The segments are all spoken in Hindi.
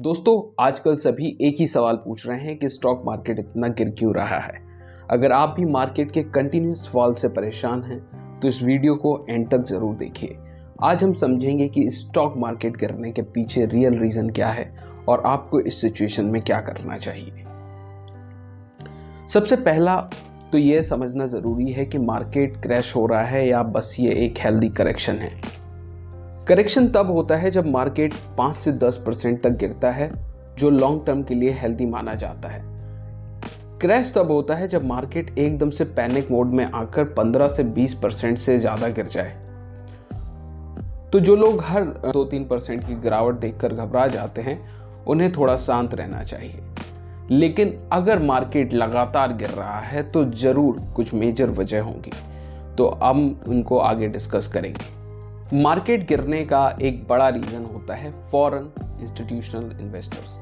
दोस्तों आजकल सभी एक ही सवाल पूछ रहे हैं कि स्टॉक मार्केट इतना गिर क्यों रहा है। अगर आप भी मार्केट के कंटिन्यूस फॉल से परेशान हैं तो इस वीडियो को एंड तक जरूर देखिए। आज हम समझेंगे कि स्टॉक मार्केट गिरने के पीछे रियल रीजन क्या है और आपको इस सिचुएशन में क्या करना चाहिए। सबसे पहला तो यह समझना जरूरी है कि मार्केट क्रैश हो रहा है या बस ये एक हेल्दी करेक्शन है। करेक्शन तब होता है जब मार्केट 5 से 10% तक गिरता है, जो लॉन्ग टर्म के लिए हेल्दी माना जाता है। क्रैश तब होता है जब मार्केट एकदम से पैनिक मोड में आकर 15 से 20% से ज्यादा गिर जाए। तो जो लोग हर 2-3% की गिरावट देखकर घबरा जाते हैं, उन्हें थोड़ा शांत रहना चाहिए। लेकिन अगर मार्केट लगातार गिर रहा है तो जरूर कुछ मेजर वजह होंगी, तो हम उनको आगे डिस्कस करेंगे। मार्केट गिरने का एक बड़ा रीजन होता है फॉरेन इंस्टीट्यूशनल इन्वेस्टर्स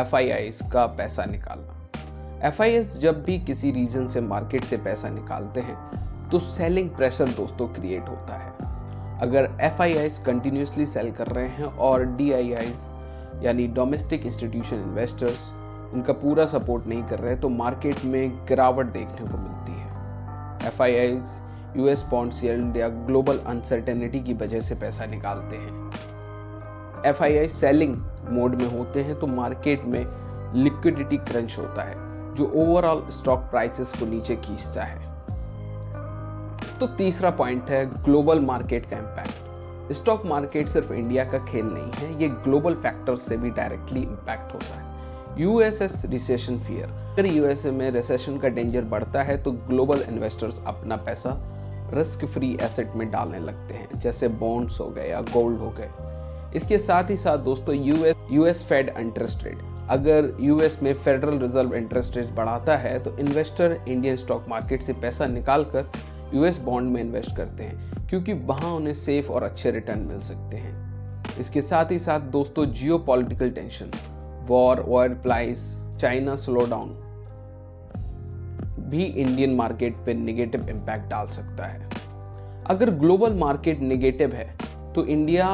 FIIs का पैसा निकालना। FIIs जब भी किसी रीजन से मार्केट से पैसा निकालते हैं तो सेलिंग प्रेशर दोस्तों क्रिएट होता है। अगर FIIs कंटिन्यूसली सेल कर रहे हैं और DIIs यानी डोमेस्टिक इंस्टीट्यूशन इन्वेस्टर्स उनका पूरा सपोर्ट नहीं कर रहे तो मार्केट में गिरावट देखने को मिलती है। FIIs US बॉन्ड्स यील्ड या ग्लोबल अनसर्टेनिटी की वजह से पैसा निकालते हैं। FII सेलिंग मोड में होते हैं तो मार्केट में लिक्विडिटी क्रंच होता है, जो ओवरऑल स्टॉक प्राइसेस को नीचे खींचता है। तो तीसरा पॉइंट है ग्लोबल मार्केट का इम्पैक्ट। स्टॉक मार्केट सिर्फ इंडिया का खेल नहीं है, ये ग्लोबल फैक्टर्स से भी डायरेक्टली इम्पैक्ट होता है। यूएसएस रिसेशन फियर, अगर यूएसए में रिसेशन का डेंजर बढ़ता है तो ग्लोबल इन्वेस्टर्स अपना पैसा रिस्क फ्री एसेट में डालने लगते हैं, जैसे बॉन्ड्स हो गए या गोल्ड हो गए। इसके साथ ही साथ दोस्तों यूएस फेड इंटरेस्ट रेट, अगर यूएस में फेडरल रिजर्व इंटरेस्ट रेट बढ़ाता है तो इन्वेस्टर इंडियन स्टॉक मार्केट से पैसा निकालकर यूएस बॉन्ड में इन्वेस्ट करते हैं, क्योंकि वहां उन्हें सेफ और अच्छे रिटर्न मिल सकते हैं। इसके साथ ही साथ दोस्तों geopolitical tension, war, oil price, China slowdown भी इंडियन मार्केट पे नेगेटिव इम्पैक्ट डाल सकता है। अगर ग्लोबल मार्केट नेगेटिव है तो इंडिया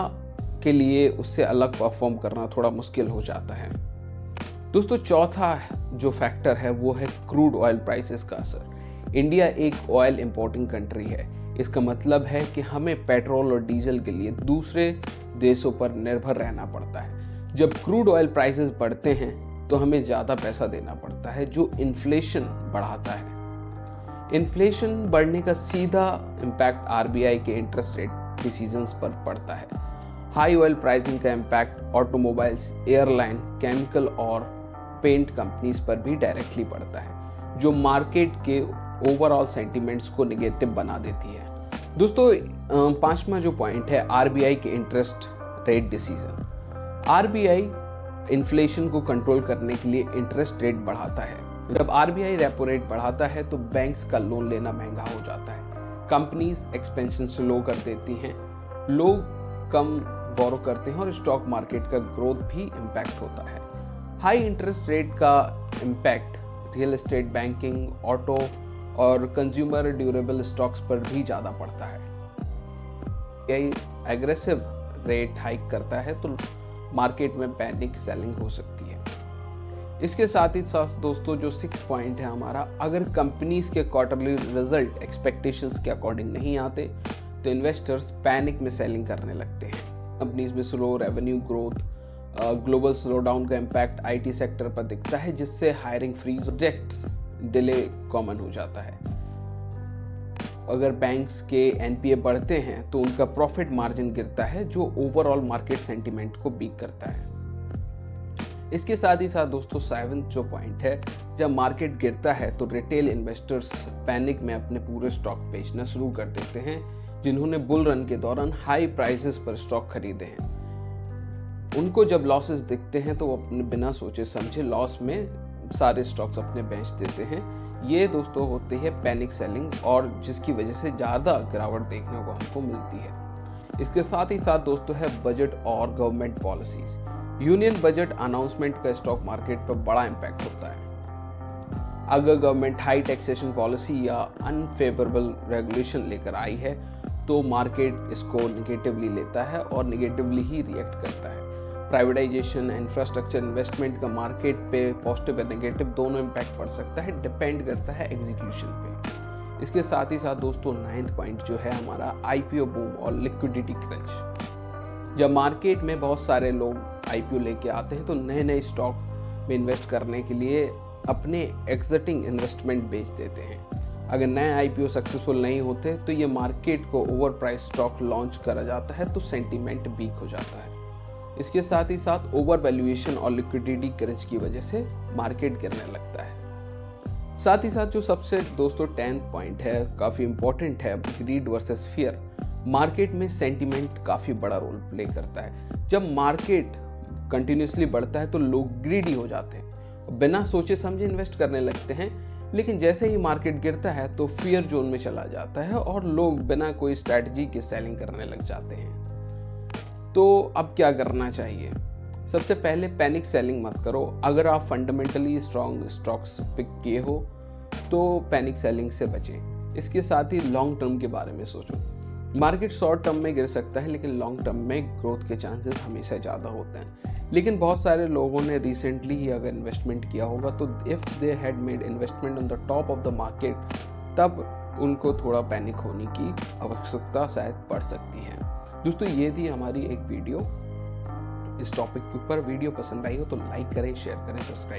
के लिए उससे अलग परफॉर्म करना थोड़ा मुश्किल हो जाता है। दोस्तों चौथा जो फैक्टर है वो है क्रूड ऑयल प्राइसेस का असर। इंडिया एक ऑयल इंपोर्टिंग कंट्री है, इसका मतलब है कि हमें पेट्रोल और डीजल के लिए दूसरे देशों पर निर्भर रहना पड़ता है। जब क्रूड ऑयल प्राइसेस बढ़ते हैं तो हमें ज़्यादा पैसा देना पड़ता है, जो इन्फ्लेशन बढ़ाता है। इन्फ्लेशन बढ़ने का सीधा इम्पैक्ट RBI के इंटरेस्ट रेट डिसीजंस पर पड़ता है। हाई ऑयल प्राइसिंग का इम्पैक्ट ऑटोमोबाइल्स, एयरलाइन, केमिकल और पेंट कंपनीज पर भी डायरेक्टली पड़ता है, जो मार्केट के ओवरऑल सेंटिमेंट्स को नेगेटिव बना देती है। दोस्तों पांचवा जो पॉइंट है RBI के interest rate decision. RBI inflation को कंट्रोल करने के लिए इंटरेस्ट रेट बढ़ाता है। जब RBI रेपो रेट बढ़ाता है तो बैंक्स का लोन लेना महंगा हो जाता है, कंपनीज एक्सपेंशन स्लो कर देती हैं, लोग कम बोरो करते हैं और स्टॉक मार्केट का ग्रोथ भी इम्पैक्ट होता है। हाई इंटरेस्ट रेट का impact real estate, banking, auto और कंज्यूमर ड्यूरेबल स्टॉक्स पर भी ज़्यादा पड़ता है। यही एग्रेसिव रेट हाइक करता है तो मार्केट में पैनिक सेलिंग हो सकती है। इसके साथ ही साथ दोस्तों जो 6 पॉइंट है हमारा, अगर कंपनीज के क्वार्टरली रिजल्ट एक्सपेक्टेशंस के अकॉर्डिंग नहीं आते तो इन्वेस्टर्स पैनिक में सेलिंग करने लगते हैं। कंपनीज में slow revenue growth, global slowdown का इम्पैक्ट IT सेक्टर पर दिखता है, जिससे hiring freeze, projects delay common हो जाता है। अगर बैंक्स के NPA बढ़ते हैं तो उनका प्रॉफिट मार्जिन गिरता है, जो ओवरऑल मार्केट सेंटीमेंट को वीक करता है। इसके साथ ही साथ दोस्तों 7th जो पॉइंट है, जब मार्केट गिरता है तो रिटेल इन्वेस्टर्स पैनिक में अपने पूरे स्टॉक बेचना शुरू कर देते हैं, जिन्होंने बुल रन के दौरान हाई प्राइसेस पर स्टॉक खरीदे हैं। उनको जब लॉसेस दिखते हैं तो वो अपने बिना सोचे समझे लॉस में सारे स्टॉक्स अपने बेच देते हैं। ये दोस्तों होती है पैनिक सेलिंग, और जिसकी वजह से ज़्यादा गिरावट देखने को हमको मिलती है। इसके साथ ही साथ दोस्तों है बजट और government policies. Union budget announcement का स्टॉक मार्केट पर बड़ा इम्पैक्ट होता है। अगर गवर्नमेंट हाई टैक्सेशन पॉलिसी या अनफेवरेबल रेगुलेशन लेकर आई है तो मार्केट इसको निगेटिवली लेता है और निगेटिवली ही रिएक्ट करता है। प्राइवेटाइजेशन, इंफ्रास्ट्रक्चर इन्वेस्टमेंट का मार्केट पे पॉजिटिव या नेगेटिव दोनों इम्पैक्ट पड़ सकता है, डिपेंड करता है एग्जीक्यूशन पे। इसके साथ ही साथ दोस्तों 9th पॉइंट जो है हमारा आईपीओ बूम और लिक्विडिटी क्रंच। जब मार्केट में बहुत सारे लोग आईपीओ लेके आते हैं तो नए नए स्टॉक में इन्वेस्ट करने के लिए अपने एग्जिटिंग इन्वेस्टमेंट बेच देते हैं। अगर नए आईपीओ सक्सेसफुल नहीं होते तो ये मार्केट को ओवर प्राइस स्टॉक लॉन्च करा जाता है तो सेंटीमेंट वीक हो जाता है। इसके साथ ही साथ ओवर वैल्यूएशन और लिक्विडिटी क्रंच की वजह से मार्केट गिरने लगता है। साथ ही साथ जो सबसे दोस्तों 10th पॉइंट है, काफ़ी इंपॉर्टेंट है, ग्रीड वर्सेस फियर। मार्केट में सेंटीमेंट काफ़ी बड़ा रोल प्ले करता है। जब मार्केट कंटिन्यूसली बढ़ता है तो लोग ग्रीडी हो जाते हैं, बिना सोचे समझे इन्वेस्ट करने लगते हैं। लेकिन जैसे ही मार्केट गिरता है तो फियर जोन में चला जाता है और लोग बिना कोई स्ट्रैटेजी के सेलिंग करने लग जाते हैं। तो अब क्या करना चाहिए? सबसे पहले पैनिक सेलिंग मत करो। अगर आप फंडामेंटली स्ट्रॉन्ग स्टॉक्स पिक किए हो तो पैनिक सेलिंग से बचें। इसके साथ ही लॉन्ग टर्म के बारे में सोचो। मार्केट शॉर्ट टर्म में गिर सकता है लेकिन लॉन्ग टर्म में ग्रोथ के चांसेस हमेशा ज़्यादा होते हैं। लेकिन बहुत सारे लोगों ने रिसेंटली ही अगर इन्वेस्टमेंट किया होगा तो if they had made investment on the top of the market, तब उनको थोड़ा पैनिक होने की आवश्यकता शायद पड़ सकती है। दोस्तों ये थी हमारी एक वीडियो इस टॉपिक के ऊपर। वीडियो पसंद आई हो तो लाइक करें, शेयर करें, सब्सक्राइब